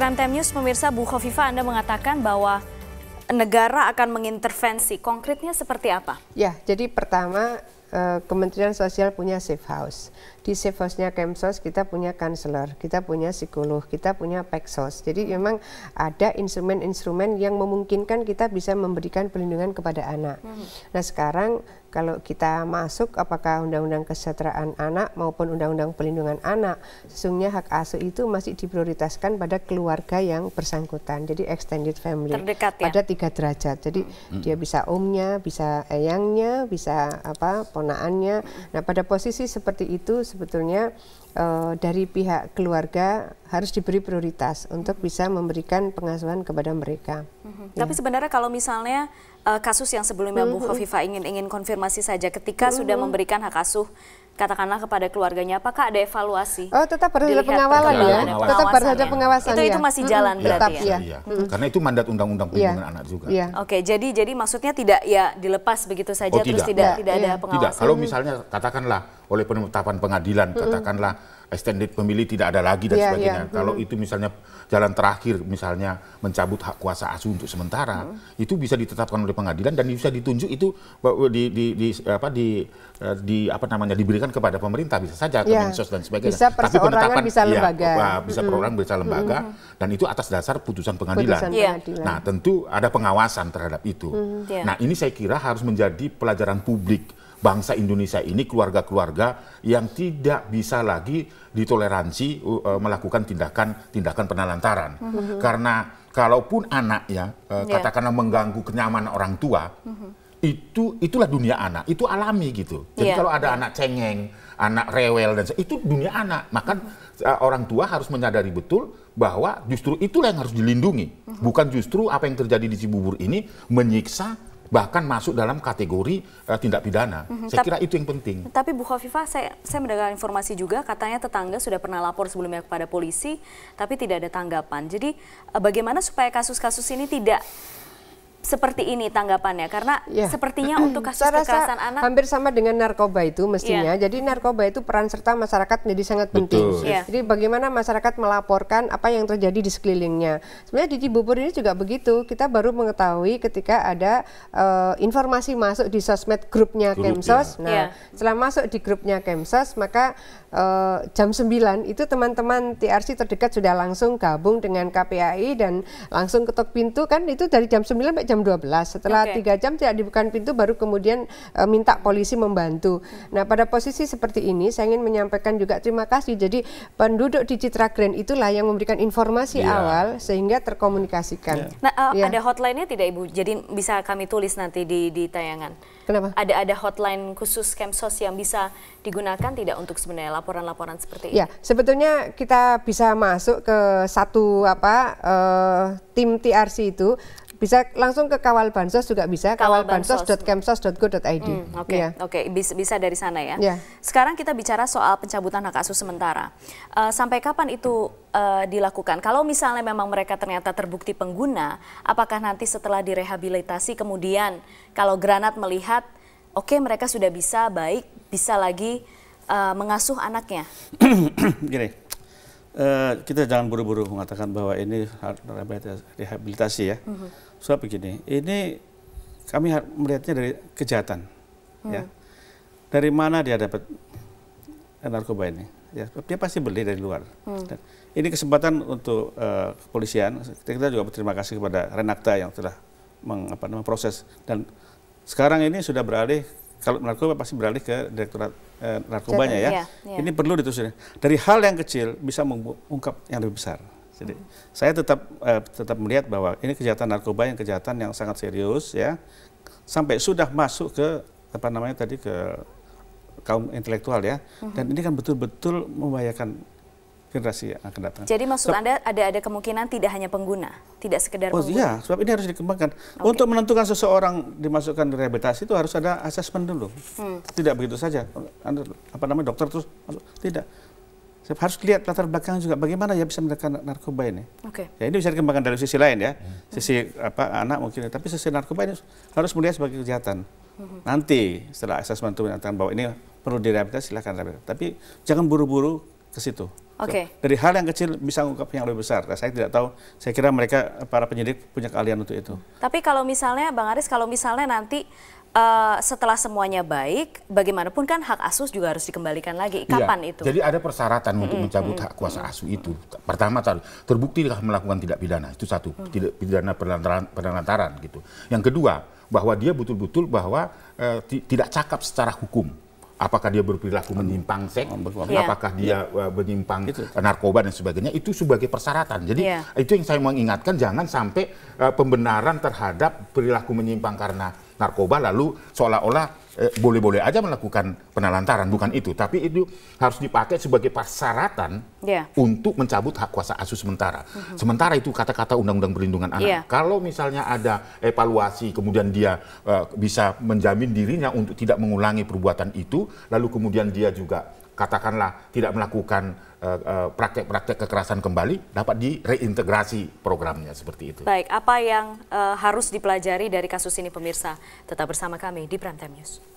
Prime Time News, pemirsa, Bu Khofifah, Anda mengatakan bahwa negara akan mengintervensi. Konkretnya seperti apa? Ya, jadi pertama Kementerian Sosial punya safe house. Di safe house-nya Kemsos kita punya konselor, kita punya psikolog, kita punya peksos. Jadi memang ada instrumen-instrumen yang memungkinkan kita bisa memberikan perlindungan kepada anak. Nah sekarang kalau kita masuk apakah Undang-Undang Kesejahteraan Anak maupun Undang-Undang Perlindungan Anak, sesungguhnya hak asuh itu masih diprioritaskan pada keluarga yang bersangkutan. Jadi extended family. Terdekat, ya? Pada 3 derajat. Jadi dia bisa omnya, bisa eyangnya, bisa ponaannya. Nah pada posisi seperti itu sebetulnya dari pihak keluarga harus diberi prioritas untuk bisa memberikan pengasuhan kepada mereka. Tapi sebenarnya kalau misalnya kasus yang sebelumnya Bu Khofifah ingin konfirmasi saja, ketika sudah memberikan hak asuh katakanlah kepada keluarganya, apakah ada evaluasi? Oh, tetap harus ada pengawalan ya. Tetap harus ada pengawasan ya. Itu masih jalan berarti ya. Iya. Karena itu mandat Undang-Undang Perlindungan Anak juga. Oke, jadi maksudnya tidak ya dilepas begitu saja terus tidak ada pengawasan. Tidak. Kalau misalnya katakanlah oleh penetapan pengadilan, katakanlah extended pemilih tidak ada lagi dan sebagainya. Kalau itu misalnya jalan terakhir misalnya mencabut hak kuasa asuh untuk sementara, itu bisa ditetapkan oleh pengadilan dan bisa ditunjuk itu diberikan kepada pemerintah, bisa saja ke Mensos dan sebagainya. Bisa perseorangan, bisa lembaga. Bisa perorangan, bisa lembaga, dan itu atas dasar putusan pengadilan. Nah, tentu ada pengawasan terhadap itu. Nah, ini saya kira harus menjadi pelajaran publik bangsa Indonesia ini, keluarga-keluarga yang tidak bisa lagi ditoleransi melakukan tindakan penelantaran. Karena kalaupun anak katakanlah mengganggu kenyamanan orang tua, itulah dunia anak, itu alami gitu. Jadi kalau ada anak cengeng, anak rewel dan itu dunia anak, maka orang tua harus menyadari betul bahwa justru itulah yang harus dilindungi, bukan justru apa yang terjadi di Cibubur ini menyiksa bahkan masuk dalam kategori tindak pidana. Saya kira itu yang penting. Tapi Bu Khofifah, saya mendengar informasi juga katanya tetangga sudah pernah lapor sebelumnya kepada polisi, tapi tidak ada tanggapan. Jadi bagaimana supaya kasus-kasus ini tidak seperti ini tanggapannya? Karena sepertinya untuk kasus kekerasan anak hampir sama dengan narkoba itu mestinya. Jadi narkoba itu peran serta masyarakat menjadi sangat penting. Jadi bagaimana masyarakat melaporkan apa yang terjadi di sekelilingnya. Sebenarnya di Cibubur ini juga begitu. Kita baru mengetahui ketika ada informasi masuk di sosmed grupnya Kemsos. Nah, setelah masuk di grupnya Kemsos, maka jam 9 itu teman-teman TRC terdekat sudah langsung gabung dengan KPAI dan langsung ketok pintu, kan itu dari jam 9 sampai jam 12. Setelah 3 jam tidak dibuka pintu, baru kemudian minta polisi membantu. Nah, pada posisi seperti ini saya ingin menyampaikan juga terima kasih. Jadi penduduk di Citra Grand itulah yang memberikan informasi awal sehingga terkomunikasikan. Nah, ada hotline-nya tidak Ibu? Jadi bisa kami tulis nanti di tayangan. Kenapa? Ada hotline khusus Kemsos yang bisa digunakan tidak untuk sebenarnya laporan-laporan seperti ini? Ya, sebetulnya kita bisa masuk ke satu tim TRC itu. Bisa langsung ke Kawal Bansos juga bisa, kawalbansos.kemsos.go.id. Oke, bisa dari sana ya. Sekarang kita bicara soal pencabutan hak asuh sementara. Sampai kapan itu dilakukan? Kalau misalnya memang mereka ternyata terbukti pengguna, apakah nanti setelah direhabilitasi kemudian kalau Granat melihat, oke, mereka sudah bisa baik, bisa lagi mengasuh anaknya? Gini. Kita jangan buru-buru mengatakan bahwa ini rehabilitasi ya. Sebab begini, ini kami melihatnya dari kejahatan. Ya. Dari mana dia dapat narkoba ini? Ya, dia pasti beli dari luar. Dan ini kesempatan untuk kepolisian. Kita juga berterima kasih kepada Renakta yang telah memproses. Dan sekarang ini sudah beralih, kalau narkoba pasti beralih ke Direktorat Narkobanya ya. Ini perlu ditelusuri. Dari hal yang kecil bisa mengungkap yang lebih besar. Jadi saya tetap melihat bahwa ini kejahatan narkoba yang kejahatan yang sangat serius ya. Sampai sudah masuk ke ke kaum intelektual ya. Dan ini kan betul-betul membahayakan generasi yang akan datang. Jadi maksud Anda ada kemungkinan tidak hanya pengguna, tidak sekedar pengguna? Iya, sebab ini harus dikembangkan. Untuk menentukan seseorang dimasukkan di rehabilitasi itu harus ada asesmen dulu. Tidak begitu saja. Dokter terus masuk. Tidak. Harus lihat latar belakang juga bagaimana ya bisa menekan narkoba ini. Ya, ini bisa dikembangkan dari sisi lain ya. Sisi anak mungkin, tapi sisi narkoba ini harus melihat sebagai kejahatan. Nanti setelah asesmen itu menyatakan bahwa ini perlu direhabilitasi, silakan rehabilitasi. Tapi jangan buru-buru ke situ. Dari hal yang kecil bisa mengungkap yang lebih besar. Saya tidak tahu, saya kira mereka, para penyidik punya keahlian untuk itu. Tapi kalau misalnya, Bang Aris, kalau misalnya nanti setelah semuanya baik, bagaimanapun kan hak asuh juga harus dikembalikan lagi. Kapan itu? Jadi ada persyaratan untuk mencabut hak kuasa asuh itu. Pertama, terbukti melakukan tindak pidana. Itu satu, tidak pidana penelantaran gitu. Yang kedua, bahwa dia betul-betul bahwa tidak cakap secara hukum. Apakah dia berperilaku menyimpang seks, apakah dia menyimpang narkoba dan sebagainya, itu sebagai persyaratan. Jadi itu yang saya mau ingatkan, jangan sampai pembenaran terhadap perilaku menyimpang karena narkoba lalu seolah-olah boleh-boleh aja melakukan penelantaran, bukan itu. Tapi itu harus dipakai sebagai persyaratan untuk mencabut hak kuasa asuh sementara. Sementara itu kata-kata Undang-Undang Perlindungan Anak. Kalau misalnya ada evaluasi, kemudian dia bisa menjamin dirinya untuk tidak mengulangi perbuatan itu, lalu kemudian dia juga katakanlah tidak melakukan praktek-praktek kekerasan kembali, dapat direintegrasi programnya seperti itu. Baik, apa yang harus dipelajari dari kasus ini pemirsa? Tetap bersama kami di Prime Time News.